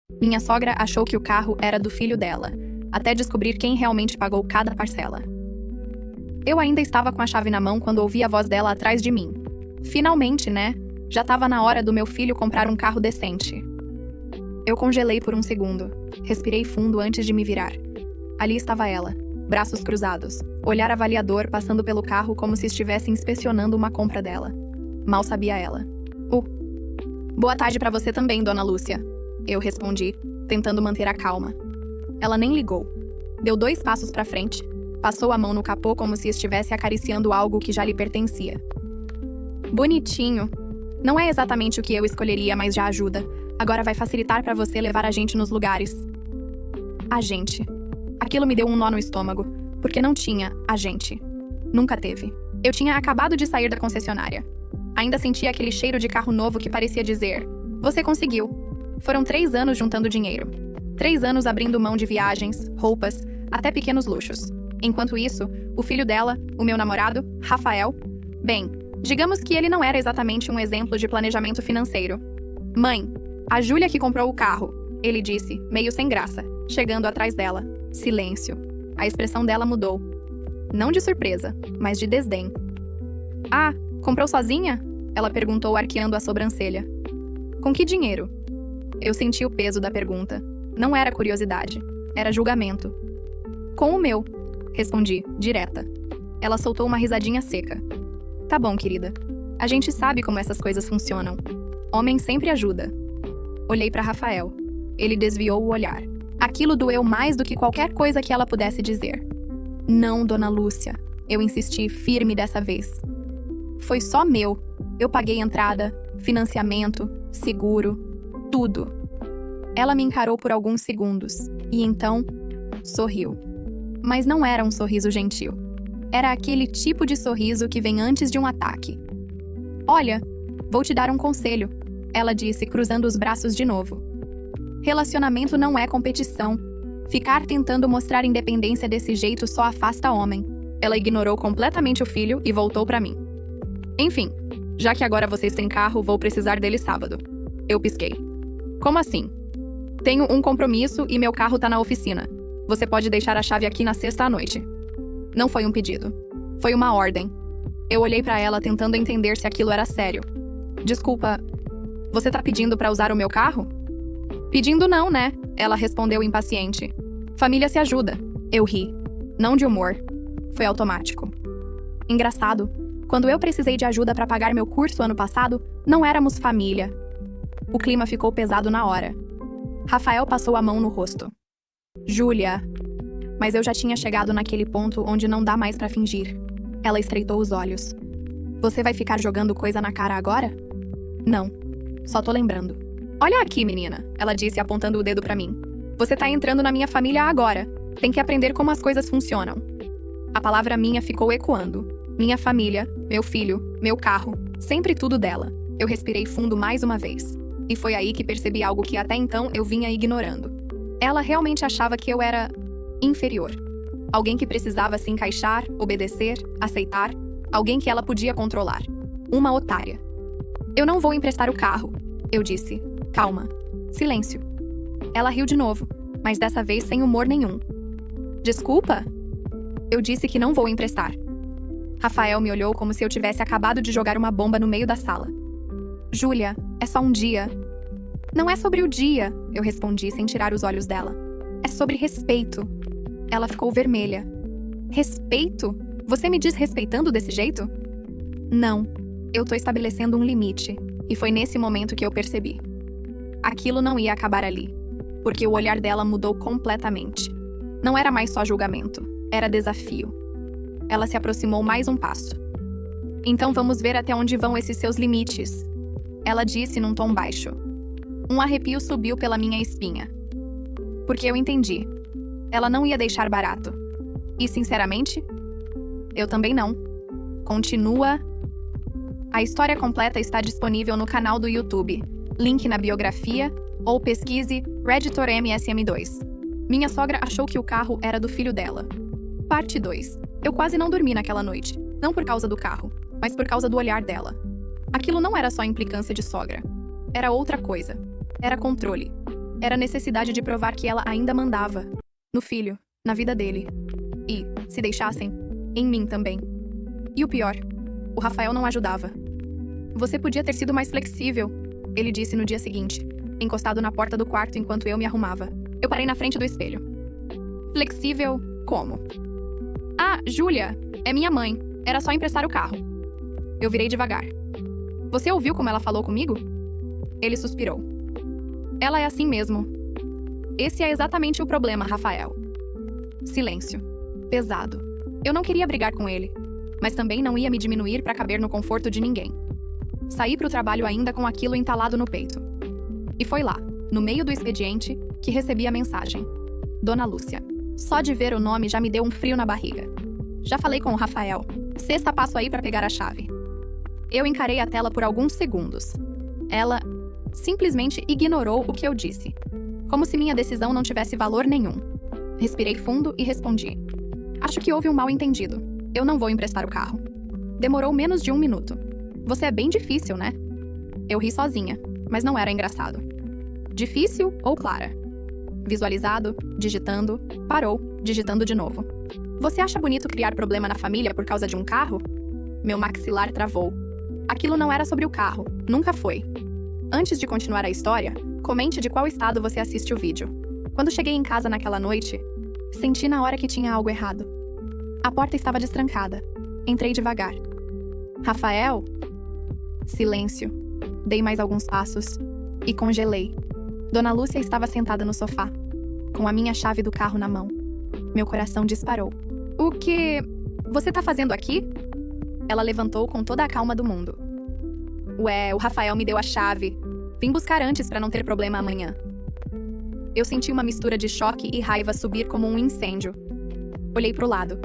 Minha sogra achou que o carro era do filho dela, até descobrir quem realmente pagou cada parcela. Eu ainda estava com a chave na mão quando ouvi a voz dela atrás de mim. Finalmente, né? Já estava na hora do meu filho comprar um carro decente. Eu congelei por um segundo. Respirei fundo antes de me virar. Ali estava ela, braços cruzados, olhar avaliador passando pelo carro como se estivesse inspecionando uma compra dela. Mal sabia ela. Boa tarde para você também, dona Lúcia. Eu respondi, tentando manter a calma. Ela nem ligou. Deu 2 passos para frente. Passou a mão no capô como se estivesse acariciando algo que já lhe pertencia. Bonitinho. Não é exatamente o que eu escolheria, mas já ajuda. Agora vai facilitar para você levar a gente nos lugares. A gente. Aquilo me deu um nó no estômago, porque não tinha a gente. Nunca teve. Eu tinha acabado de sair da concessionária. Ainda sentia aquele cheiro de carro novo que parecia dizer: você conseguiu. Foram 3 anos juntando dinheiro. 3 anos abrindo mão de viagens, roupas, até pequenos luxos. Enquanto isso, o filho dela, o meu namorado, Rafael, bem, digamos que ele não era exatamente um exemplo de planejamento financeiro. Mãe, a Júlia que comprou o carro, ele disse, meio sem graça, chegando atrás dela. Silêncio. A expressão dela mudou. Não de surpresa, mas de desdém. Ah, comprou sozinha? Ela perguntou arqueando a sobrancelha. Com que dinheiro? Eu senti o peso da pergunta. Não era curiosidade, era julgamento. Com o meu, respondi, direta. Ela soltou uma risadinha seca. Tá bom, querida. A gente sabe como essas coisas funcionam. Homem sempre ajuda. Olhei para Rafael. Ele desviou o olhar. Aquilo doeu mais do que qualquer coisa que ela pudesse dizer. Não, dona Lúcia. Eu insisti, firme dessa vez. Foi só meu. Eu paguei entrada, financiamento, seguro, tudo. Ela me encarou por alguns segundos, e então, sorriu. Mas não era um sorriso gentil. Era aquele tipo de sorriso que vem antes de um ataque. Olha, vou te dar um conselho, ela disse, cruzando os braços de novo. Relacionamento não é competição. Ficar tentando mostrar independência desse jeito só afasta homem. Ela ignorou completamente o filho e voltou pra mim. Enfim, já que agora vocês têm carro, vou precisar dele sábado. Eu pisquei. Como assim? Tenho um compromisso e meu carro tá na oficina. Você pode deixar a chave aqui na sexta à noite. Não foi um pedido. Foi uma ordem. Eu olhei pra ela tentando entender se aquilo era sério. Desculpa, você tá pedindo pra usar o meu carro? Pedindo não, né? Ela respondeu impaciente. Família se ajuda. Eu ri. Não de humor. Foi automático. Engraçado. Quando eu precisei de ajuda pra pagar meu curso ano passado, não éramos família. O clima ficou pesado na hora. Rafael passou a mão no rosto. Júlia. Mas eu já tinha chegado naquele ponto onde não dá mais pra fingir. Ela estreitou os olhos. Você vai ficar jogando coisa na cara agora? Não. Só tô lembrando. Olha aqui, menina, ela disse apontando o dedo pra mim. Você tá entrando na minha família agora. Tem que aprender como as coisas funcionam. A palavra minha ficou ecoando. Minha família, meu filho, meu carro, sempre tudo dela. Eu respirei fundo mais uma vez. E foi aí que percebi algo que até então eu vinha ignorando. Ela realmente achava que eu era inferior. Alguém que precisava se encaixar, obedecer, aceitar. Alguém que ela podia controlar. Uma otária. Eu não vou emprestar o carro, eu disse. Calma. Silêncio. Ela riu de novo, mas dessa vez sem humor nenhum. Desculpa? Eu disse que não vou emprestar. Rafael me olhou como se eu tivesse acabado de jogar uma bomba no meio da sala. Júlia, é só um dia. Não é sobre o dia, eu respondi sem tirar os olhos dela. É sobre respeito. Ela ficou vermelha. Respeito? Você me diz respeitando desse jeito? Não. Eu tô estabelecendo um limite. E foi nesse momento que eu percebi. Aquilo não ia acabar ali. Porque o olhar dela mudou completamente. Não era mais só julgamento. Era desafio. Ela se aproximou mais um passo. Então vamos ver até onde vão esses seus limites. Ela disse num tom baixo. Um arrepio subiu pela minha espinha. Porque eu entendi. Ela não ia deixar barato. E, sinceramente, eu também não. Continua. A história completa está disponível no canal do YouTube. Link na biografia, ou pesquise Redditor MSM2. Minha sogra achou que o carro era do filho dela. Parte 2. Eu quase não dormi naquela noite. Não por causa do carro, mas por causa do olhar dela. Aquilo não era só implicância de sogra. Era outra coisa. Era controle. Era a necessidade de provar que ela ainda mandava. No filho, na vida dele. E, se deixassem, em mim também. E o pior, o Rafael não ajudava. Você podia ter sido mais flexível, ele disse no dia seguinte, encostado na porta do quarto enquanto eu me arrumava. Eu parei na frente do espelho. Flexível como? Ah, Júlia, é minha mãe. Era só emprestar o carro. Eu virei devagar. Você ouviu como ela falou comigo? Ele suspirou. Ela é assim mesmo. Esse é exatamente o problema, Rafael. Silêncio. Pesado. Eu não queria brigar com ele, mas também não ia me diminuir para caber no conforto de ninguém. Saí pro trabalho ainda com aquilo entalado no peito. E foi lá, no meio do expediente, que recebi a mensagem. Dona Lúcia. Só de ver o nome já me deu um frio na barriga. Já falei com o Rafael. Sexta passo aí para pegar a chave. Eu encarei a tela por alguns segundos. Ela simplesmente ignorou o que eu disse, como se minha decisão não tivesse valor nenhum. Respirei fundo e respondi. Acho que houve um mal-entendido. Eu não vou emprestar o carro. Demorou menos de 1 minuto. Você é bem difícil, né? Eu ri sozinha, mas não era engraçado. Difícil ou clara? Visualizado, digitando, parou, digitando de novo. Você acha bonito criar problema na família por causa de um carro? Meu maxilar travou. Aquilo não era sobre o carro, nunca foi. Antes de continuar a história, comente de qual estado você assiste o vídeo. Quando cheguei em casa naquela noite, senti na hora que tinha algo errado. A porta estava destrancada. Entrei devagar. Rafael? Silêncio. Dei mais alguns passos e congelei. Dona Lúcia estava sentada no sofá, com a minha chave do carro na mão. Meu coração disparou. O que você tá fazendo aqui? Ela levantou com toda a calma do mundo. Ué, o Rafael me deu a chave. Vim buscar antes para não ter problema amanhã. Eu senti uma mistura de choque e raiva subir como um incêndio. Olhei pro lado.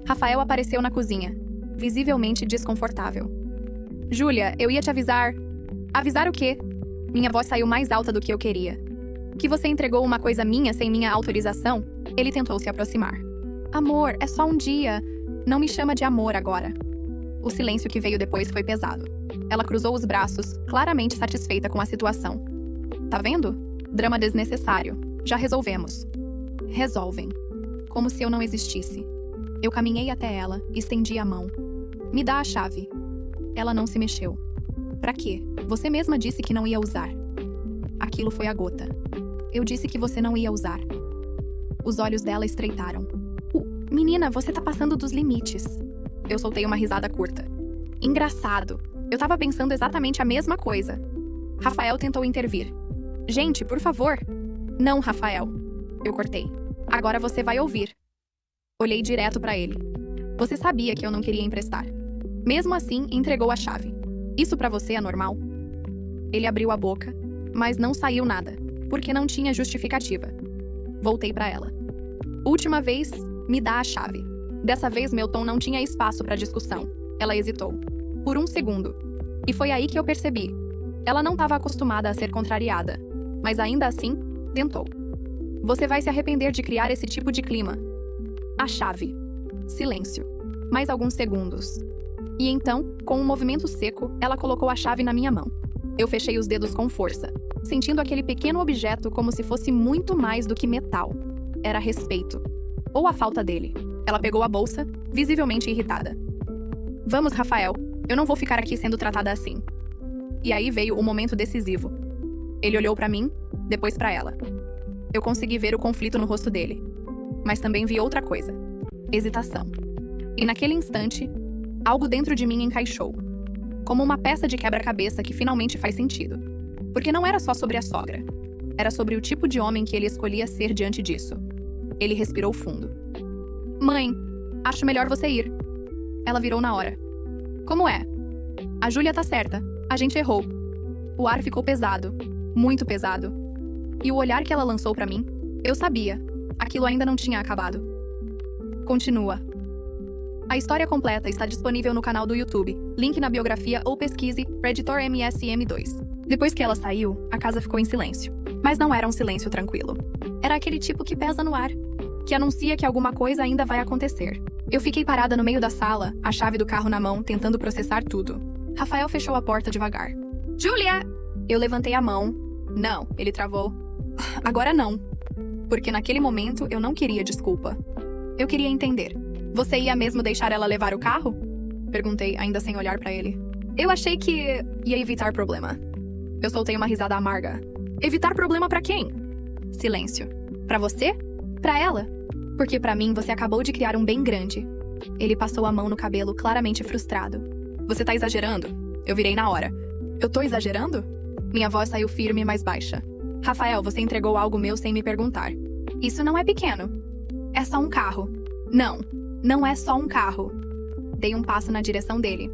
Rafael apareceu na cozinha, visivelmente desconfortável. Júlia, eu ia te avisar. Avisar o quê? Minha voz saiu mais alta do que eu queria. Que você entregou uma coisa minha sem minha autorização? Ele tentou se aproximar. Amor, é só um dia. Não me chama de amor agora. O silêncio que veio depois foi pesado. Ela cruzou os braços, claramente satisfeita com a situação. Tá vendo? Drama desnecessário. Já resolvemos. Resolvem. Como se eu não existisse. Eu caminhei até ela, estendi a mão. Me dá a chave. Ela não se mexeu. Pra quê? Você mesma disse que não ia usar. Aquilo foi a gota. Eu disse que você não ia usar. Os olhos dela estreitaram. Menina, você tá passando dos limites. Eu soltei uma risada curta. Engraçado. Eu tava pensando exatamente a mesma coisa. Rafael tentou intervir. Gente, por favor. Não, Rafael. Eu cortei. Agora você vai ouvir. Olhei direto pra ele. Você sabia que eu não queria emprestar. Mesmo assim, entregou a chave. Isso pra você é normal? Ele abriu a boca, mas não saiu nada, porque não tinha justificativa. Voltei pra ela. Última vez, me dá a chave. Dessa vez meu tom não tinha espaço pra discussão. Ela hesitou. Por 1 segundo. E foi aí que eu percebi. Ela não estava acostumada a ser contrariada, mas ainda assim, tentou. Você vai se arrepender de criar esse tipo de clima. A chave. Silêncio. Mais alguns segundos. E então, com um movimento seco, ela colocou a chave na minha mão. Eu fechei os dedos com força, sentindo aquele pequeno objeto como se fosse muito mais do que metal. Era respeito. Ou a falta dele. Ela pegou a bolsa, visivelmente irritada. Vamos, Rafael. Eu não vou ficar aqui sendo tratada assim. E aí veio o momento decisivo. Ele olhou pra mim, depois pra ela. Eu consegui ver o conflito no rosto dele. Mas também vi outra coisa. Hesitação. E naquele instante, algo dentro de mim encaixou. Como uma peça de quebra-cabeça que finalmente faz sentido. Porque não era só sobre a sogra. Era sobre o tipo de homem que ele escolhia ser diante disso. Ele respirou fundo. Mãe, acho melhor você ir. Ela virou na hora. Como é? A Júlia tá certa. A gente errou. O ar ficou pesado. Muito pesado. E o olhar que ela lançou pra mim, eu sabia. Aquilo ainda não tinha acabado. Continua. A história completa está disponível no canal do YouTube, link na biografia ou pesquise Predator MSM2. Depois que ela saiu, a casa ficou em silêncio. Mas não era um silêncio tranquilo. Era aquele tipo que pesa no ar, que anuncia que alguma coisa ainda vai acontecer. Eu fiquei parada no meio da sala, a chave do carro na mão, tentando processar tudo. Rafael fechou a porta devagar. Júlia! Eu levantei a mão. Não, ele travou. Agora não. Porque naquele momento eu não queria desculpa. Eu queria entender. Você ia mesmo deixar ela levar o carro? Perguntei, ainda sem olhar pra ele. Eu achei que ia evitar problema. Eu soltei uma risada amarga. Evitar problema pra quem? Silêncio. Pra você? Pra ela? Porque pra mim você acabou de criar um bem grande. Ele passou a mão no cabelo, claramente frustrado. Você tá exagerando? Eu virei na hora. Eu tô exagerando? Minha voz saiu firme e mais baixa. Rafael, você entregou algo meu sem me perguntar. Isso não é pequeno. É só um carro. Não, não é só um carro. Dei um passo na direção dele.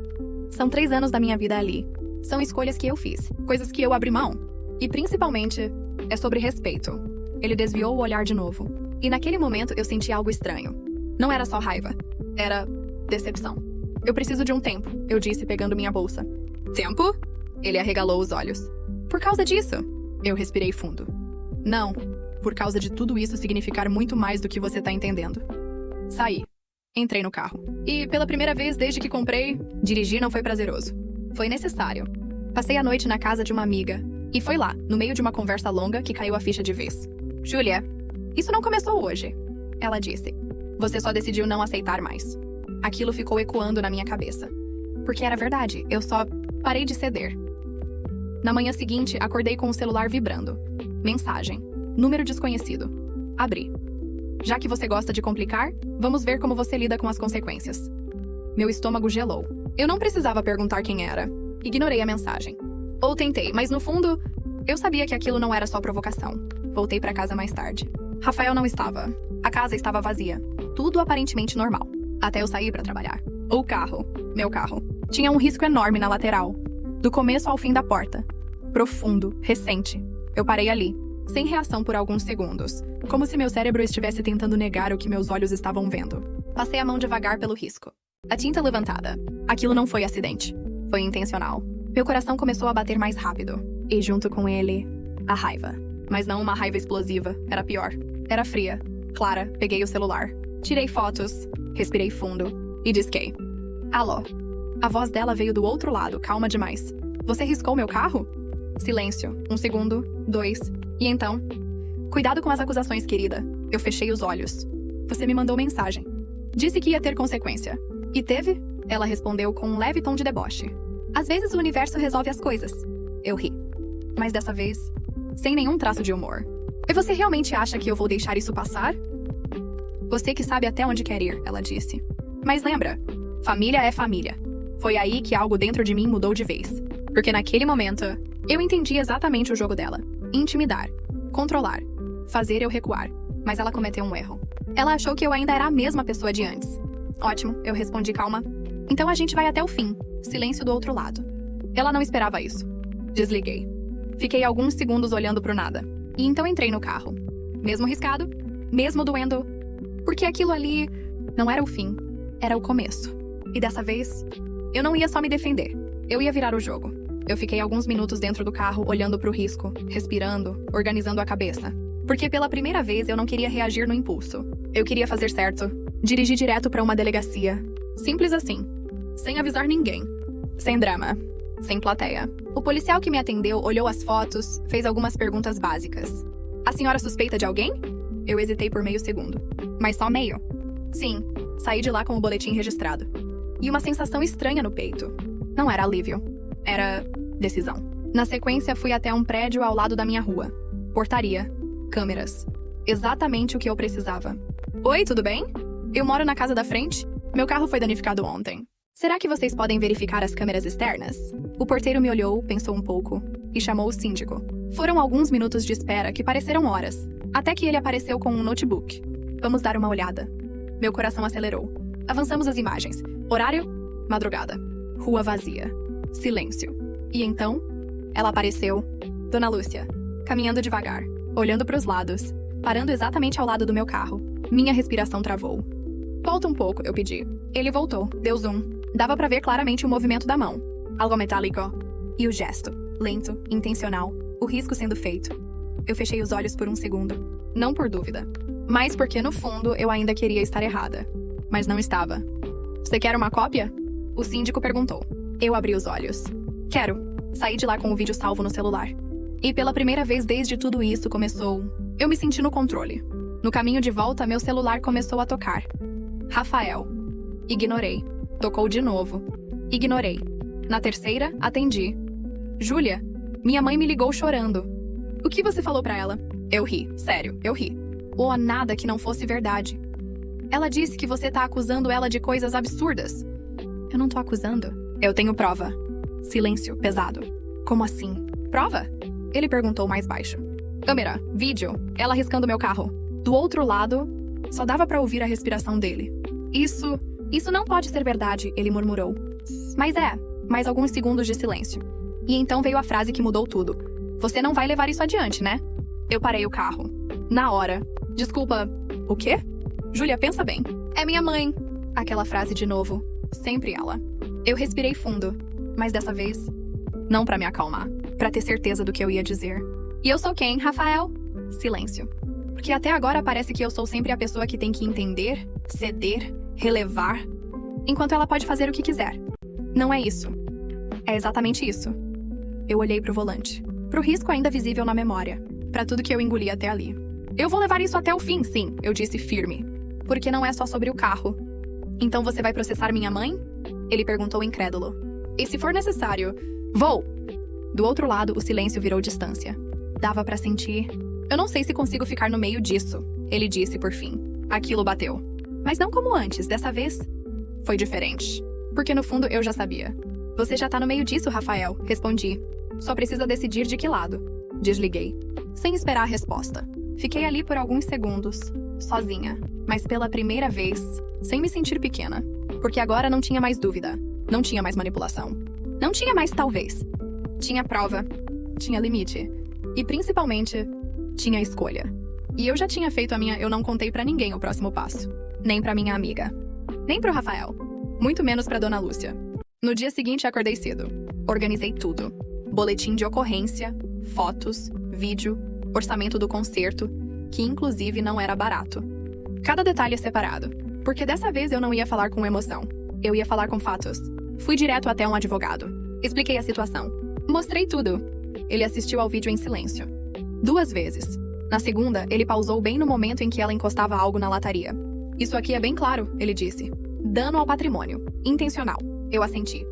São 3 anos da minha vida ali. São escolhas que eu fiz, coisas que eu abri mão. E principalmente, é sobre respeito. Ele desviou o olhar de novo. E naquele momento eu senti algo estranho. Não era só raiva. Era decepção. Eu preciso de um tempo, eu disse pegando minha bolsa. Tempo? Ele arregalou os olhos. Por causa disso? Eu respirei fundo. Não, por causa de tudo isso significar muito mais do que você tá entendendo. Saí. Entrei no carro. E, pela primeira vez desde que comprei, dirigir não foi prazeroso. Foi necessário. Passei a noite na casa de uma amiga. E foi lá, no meio de uma conversa longa, que caiu a ficha de vez. Júlia, isso não começou hoje. Ela disse. Você só decidiu não aceitar mais. Aquilo ficou ecoando na minha cabeça. Porque era verdade, eu só parei de ceder. Na manhã seguinte, acordei com o celular vibrando. Mensagem. Número desconhecido. Abri. Já que você gosta de complicar, vamos ver como você lida com as consequências. Meu estômago gelou. Eu não precisava perguntar quem era. Ignorei a mensagem. Ou tentei, mas no fundo, eu sabia que aquilo não era só provocação. Voltei para casa mais tarde. Rafael não estava. A casa estava vazia. Tudo aparentemente normal. Até eu sair para trabalhar. O carro, meu carro, tinha um risco enorme na lateral. Do começo ao fim da porta. Profundo, recente. Eu parei ali, sem reação por alguns segundos, como se meu cérebro estivesse tentando negar o que meus olhos estavam vendo. Passei a mão devagar pelo risco. A tinta levantada. Aquilo não foi acidente. Foi intencional. Meu coração começou a bater mais rápido. E junto com ele, a raiva. Mas não uma raiva explosiva. Era pior. Era fria. Clara, peguei o celular. Tirei fotos. Respirei fundo. E disquei. Alô. A voz dela veio do outro lado, calma demais. Você riscou meu carro? Silêncio. 1 segundo. 2. E então? Cuidado com as acusações, querida. Eu fechei os olhos. Você me mandou mensagem. Disse que ia ter consequência. E teve? Ela respondeu com um leve tom de deboche. Às vezes o universo resolve as coisas. Eu ri. Mas dessa vez, sem nenhum traço de humor. E você realmente acha que eu vou deixar isso passar? Você que sabe até onde quer ir, ela disse. Mas lembra, família é família. Foi aí que algo dentro de mim mudou de vez. Porque naquele momento, eu entendi exatamente o jogo dela. Intimidar. Controlar. Fazer eu recuar. Mas ela cometeu um erro. Ela achou que eu ainda era a mesma pessoa de antes. Ótimo, eu respondi calma. Então a gente vai até o fim. Silêncio do outro lado. Ela não esperava isso. Desliguei. Fiquei alguns segundos olhando pro nada. E então entrei no carro. Mesmo riscado, mesmo doendo. Porque aquilo ali não era o fim, era o começo. E dessa vez, eu não ia só me defender. Eu ia virar o jogo. Eu fiquei alguns minutos dentro do carro, olhando pro risco, respirando, organizando a cabeça. Porque pela primeira vez eu não queria reagir no impulso. Eu queria fazer certo. Dirigi direto pra uma delegacia. Simples assim. Sem avisar ninguém. Sem drama. Sem plateia. O policial que me atendeu olhou as fotos, fez algumas perguntas básicas. A senhora suspeita de alguém? Eu hesitei por meio segundo. Mas só meio. Sim, saí de lá com o boletim registrado. E uma sensação estranha no peito. Não era alívio. Era decisão. Na sequência, fui até um prédio ao lado da minha rua. Portaria. Câmeras. Exatamente o que eu precisava. Oi, tudo bem? Eu moro na casa da frente. Meu carro foi danificado ontem. Será que vocês podem verificar as câmeras externas? O porteiro me olhou, pensou um pouco e chamou o síndico. Foram alguns minutos de espera que pareceram horas, até que ele apareceu com um notebook. Vamos dar uma olhada. Meu coração acelerou. Avançamos as imagens. Horário? Madrugada. Rua vazia. Silêncio. E então, ela apareceu. Dona Lúcia, caminhando devagar, olhando para os lados, parando exatamente ao lado do meu carro. Minha respiração travou. Volta um pouco, eu pedi. Ele voltou, deu zoom. Dava pra ver claramente o movimento da mão. Algo metálico. E o gesto. Lento, intencional. O risco sendo feito. Eu fechei os olhos por um segundo. Não por dúvida. Mas porque, no fundo, eu ainda queria estar errada. Mas não estava. Você quer uma cópia? O síndico perguntou. Eu abri os olhos. Quero. Saí de lá com o vídeo salvo no celular. E pela primeira vez desde tudo isso começou, eu me senti no controle. No caminho de volta, meu celular começou a tocar. Rafael. Ignorei. Tocou de novo. Ignorei. Na terceira, atendi. Júlia, minha mãe me ligou chorando. O que você falou pra ela? Eu ri. Sério, eu ri. Ou nada que não fosse verdade. Ela disse que você tá acusando ela de coisas absurdas. Eu não tô acusando. Eu tenho prova. Silêncio pesado. Como assim? Prova? Ele perguntou mais baixo. Câmera, vídeo, ela riscando meu carro. Do outro lado, só dava pra ouvir a respiração dele. Isso não pode ser verdade, ele murmurou. Mas é, mais alguns segundos de silêncio. E então veio a frase que mudou tudo. Você não vai levar isso adiante, né? Eu parei o carro. Na hora. Desculpa, o quê? Júlia, pensa bem. É minha mãe. Aquela frase de novo. Sempre ela. Eu respirei fundo, mas dessa vez, não pra me acalmar, pra ter certeza do que eu ia dizer. E eu sou quem, Rafael? Silêncio. Porque até agora parece que eu sou sempre a pessoa que tem que entender, ceder, relevar, enquanto ela pode fazer o que quiser. Não é isso. É exatamente isso. Eu olhei pro volante, pro risco ainda visível na memória, pra tudo que eu engoli até ali. Eu vou levar isso até o fim, sim, eu disse firme. Porque não é só sobre o carro. Então você vai processar minha mãe? Ele perguntou incrédulo. E se for necessário, vou! Do outro lado, o silêncio virou distância. Dava pra sentir. Eu não sei se consigo ficar no meio disso, ele disse por fim. Aquilo bateu. Mas não como antes, dessa vez foi diferente. Porque no fundo eu já sabia. Você já tá no meio disso, Rafael, respondi. Só precisa decidir de que lado. Desliguei, sem esperar a resposta. Fiquei ali por alguns segundos, sozinha, mas pela primeira vez, sem me sentir pequena. Porque agora não tinha mais dúvida, não tinha mais manipulação. Não tinha mais talvez. Tinha prova, tinha limite. E principalmente, tinha escolha. E eu já tinha feito a minha eu não contei pra ninguém o próximo passo. Nem pra minha amiga. Nem pro Rafael. Muito menos pra Dona Lúcia. No dia seguinte acordei cedo. Organizei tudo. Boletim de ocorrência, fotos, vídeo, orçamento do concerto, que inclusive não era barato. Cada detalhe separado. Porque dessa vez eu não ia falar com emoção. Eu ia falar com fatos. Fui direto até um advogado. Expliquei a situação. Mostrei tudo. Ele assistiu ao vídeo em silêncio. 2 vezes. Na segunda, ele pausou bem no momento em que ela encostava algo na lataria. Isso aqui é bem claro, ele disse. Dano ao patrimônio. Intencional. Eu assenti.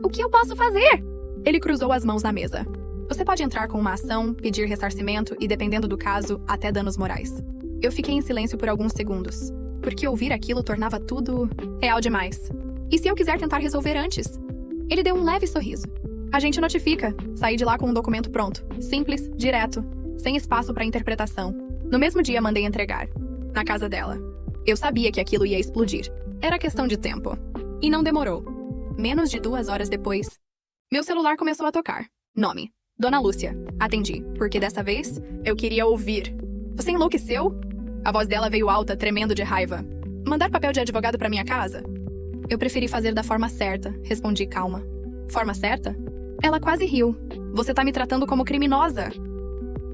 O que eu posso fazer? Ele cruzou as mãos na mesa. Você pode entrar com uma ação, pedir ressarcimento e, dependendo do caso, até danos morais. Eu fiquei em silêncio por alguns segundos, porque ouvir aquilo tornava tudo real demais. E se eu quiser tentar resolver antes? Ele deu um leve sorriso. A gente notifica. Saí de lá com um documento pronto. Simples, direto, sem espaço para interpretação. No mesmo dia mandei entregar. Na casa dela. Eu sabia que aquilo ia explodir. Era questão de tempo. E não demorou. Menos de 2 horas depois, meu celular começou a tocar. Nome: Dona Lúcia. Atendi, porque dessa vez eu queria ouvir. Você enlouqueceu? A voz dela veio alta, tremendo de raiva. Mandar papel de advogado pra minha casa? Eu preferi fazer da forma certa, respondi calma. Forma certa? Ela quase riu. Você tá me tratando como criminosa.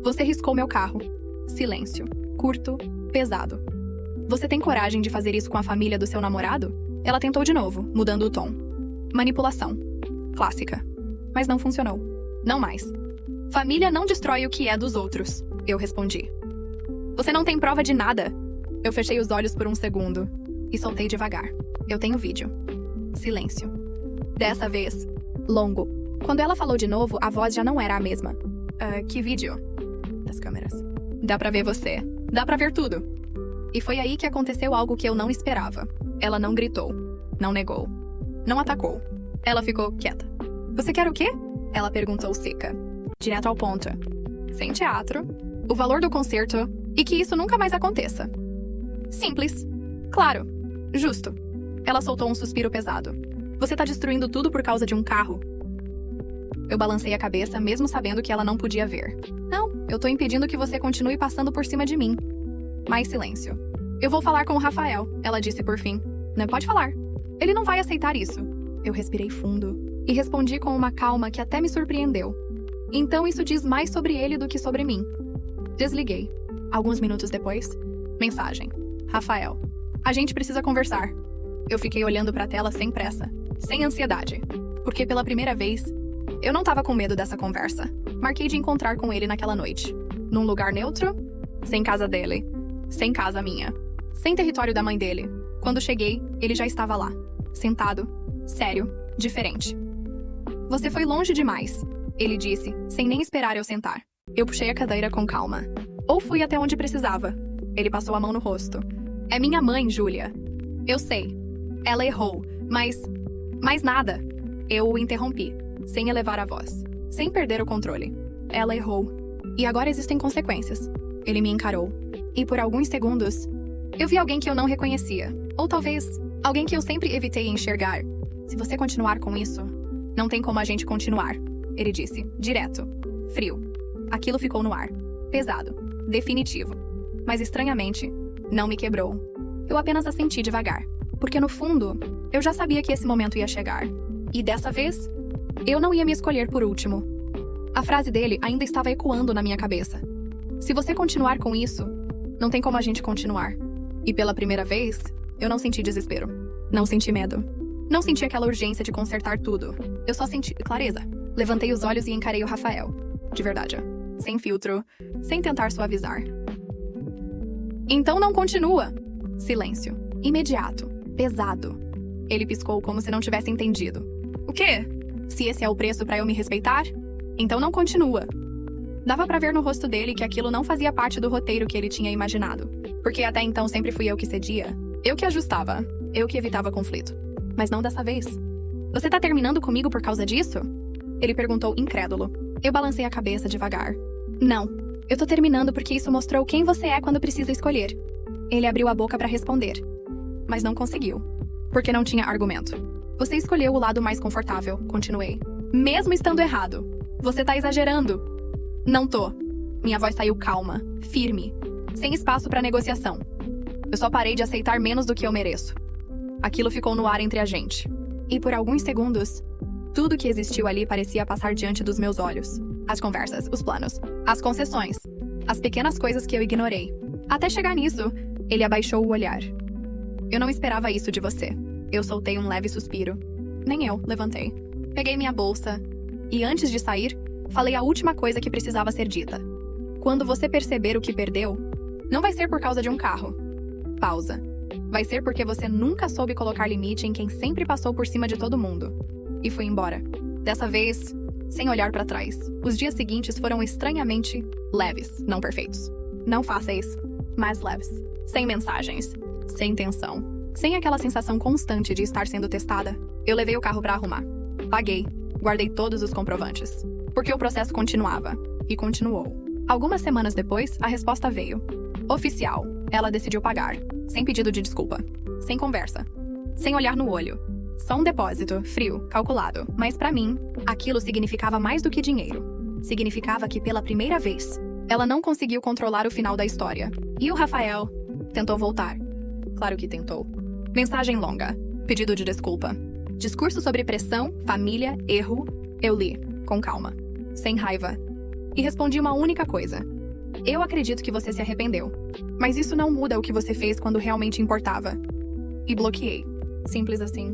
Você riscou meu carro. Silêncio. Curto, pesado. Você tem coragem de fazer isso com a família do seu namorado? Ela tentou de novo, mudando o tom. Manipulação. Clássica. Mas não funcionou. Não mais. Família não destrói o que é dos outros, eu respondi. Você não tem prova de nada. Eu fechei os olhos por um segundo e soltei devagar. Eu tenho vídeo. Silêncio. Dessa vez, longo. Quando ela falou de novo, a voz já não era a mesma. Que vídeo? Das câmeras. Dá pra ver você. Dá pra ver tudo. E foi aí que aconteceu algo que eu não esperava. Ela não gritou. Não negou. Não atacou. Ela ficou quieta. Você quer o quê? Ela perguntou seca. Direto ao ponto. Sem teatro. O valor do concerto. E que isso nunca mais aconteça. Simples. Claro. Justo. Ela soltou um suspiro pesado. Você tá destruindo tudo por causa de um carro. Eu balancei a cabeça, mesmo sabendo que ela não podia ver. Não, eu tô impedindo que você continue passando por cima de mim. Mais silêncio. Eu vou falar com o Rafael, ela disse por fim. Não pode falar. Ele não vai aceitar isso. Eu respirei fundo e respondi com uma calma que até me surpreendeu. Então isso diz mais sobre ele do que sobre mim. Desliguei. Alguns minutos depois, mensagem. Rafael, a gente precisa conversar. Eu fiquei olhando pra tela sem pressa, sem ansiedade. Porque pela primeira vez, eu não tava com medo dessa conversa. Marquei de encontrar com ele naquela noite. Num lugar neutro? Sem casa dele. Sem casa minha. Sem território da mãe dele. Quando cheguei, ele já estava lá. Sentado. Sério. Diferente. Você foi longe demais, ele disse, sem nem esperar eu sentar. Eu puxei a cadeira com calma. Ou fui até onde precisava. Ele passou a mão no rosto. É minha mãe, Júlia. Eu sei. Ela errou, mas nada. Eu o interrompi, sem elevar a voz, sem perder o controle. Ela errou. E agora existem consequências. Ele me encarou. E por alguns segundos, eu vi alguém que eu não reconhecia. Ou talvez, alguém que eu sempre evitei enxergar. Se você continuar com isso, não tem como a gente continuar, ele disse, direto, frio. Aquilo ficou no ar. Pesado. Definitivo. Mas estranhamente, não me quebrou. Eu apenas assenti devagar. Porque no fundo, eu já sabia que esse momento ia chegar. E dessa vez, eu não ia me escolher por último. A frase dele ainda estava ecoando na minha cabeça. Se você continuar com isso, não tem como a gente continuar. E pela primeira vez, eu não senti desespero. Não senti medo. Não senti aquela urgência de consertar tudo. Eu só senti clareza. Levantei os olhos e encarei o Rafael. De verdade. Sem filtro. Sem tentar suavizar. Então não continua. Silêncio. Imediato. Pesado. Ele piscou como se não tivesse entendido. O quê? Se esse é o preço pra eu me respeitar? Então não continua. Dava pra ver no rosto dele que aquilo não fazia parte do roteiro que ele tinha imaginado. Porque até então sempre fui eu que cedia. Eu que ajustava. Eu que evitava conflito. Mas não dessa vez. Você tá terminando comigo por causa disso? Ele perguntou incrédulo. Eu balancei a cabeça devagar. Não. Eu tô terminando porque isso mostrou quem você é quando precisa escolher. Ele abriu a boca pra responder. Mas não conseguiu. Porque não tinha argumento. Você escolheu o lado mais confortável, continuei. Mesmo estando errado. Você tá exagerando. Não tô. Minha voz saiu calma, firme, sem espaço pra negociação. Eu só parei de aceitar menos do que eu mereço. Aquilo ficou no ar entre a gente. E por alguns segundos, tudo que existiu ali parecia passar diante dos meus olhos. As conversas, os planos, as concessões, as pequenas coisas que eu ignorei. Até chegar nisso, ele abaixou o olhar. Eu não esperava isso de você. Eu soltei um leve suspiro. Nem eu, levantei. Peguei minha bolsa e, antes de sair, falei a última coisa que precisava ser dita. Quando você perceber o que perdeu, não vai ser por causa de um carro. Pausa. Vai ser porque você nunca soube colocar limite em quem sempre passou por cima de todo mundo. E fui embora. Dessa vez, sem olhar pra trás. Os dias seguintes foram estranhamente leves, não perfeitos. Não fáceis, mas leves. Sem mensagens. Sem tensão. Sem aquela sensação constante de estar sendo testada. Eu levei o carro pra arrumar. Paguei. Guardei todos os comprovantes. Porque o processo continuava. E continuou. Algumas semanas depois, a resposta veio. Oficial. Ela decidiu pagar. Sem pedido de desculpa. Sem conversa. Sem olhar no olho. Só um depósito, frio, calculado. Mas pra mim, aquilo significava mais do que dinheiro. Significava que, pela primeira vez, ela não conseguiu controlar o final da história. E o Rafael tentou voltar. Claro que tentou. Mensagem longa. Pedido de desculpa. Discurso sobre pressão, família, erro. Eu li, com calma. Sem raiva. E respondi uma única coisa. Eu acredito que você se arrependeu. Mas isso não muda o que você fez quando realmente importava. E bloqueei. Simples assim.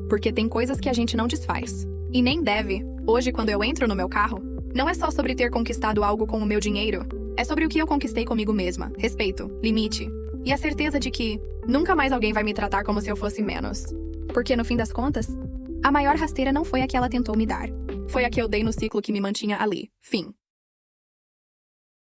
Porque tem coisas que a gente não desfaz. E nem deve. Hoje, quando eu entro no meu carro, não é só sobre ter conquistado algo com o meu dinheiro. É sobre o que eu conquistei comigo mesma. Respeito, limite. E a certeza de que nunca mais alguém vai me tratar como se eu fosse menos. Porque, no fim das contas, a maior rasteira não foi a que ela tentou me dar. Foi a que eu dei no ciclo que me mantinha ali. Fim.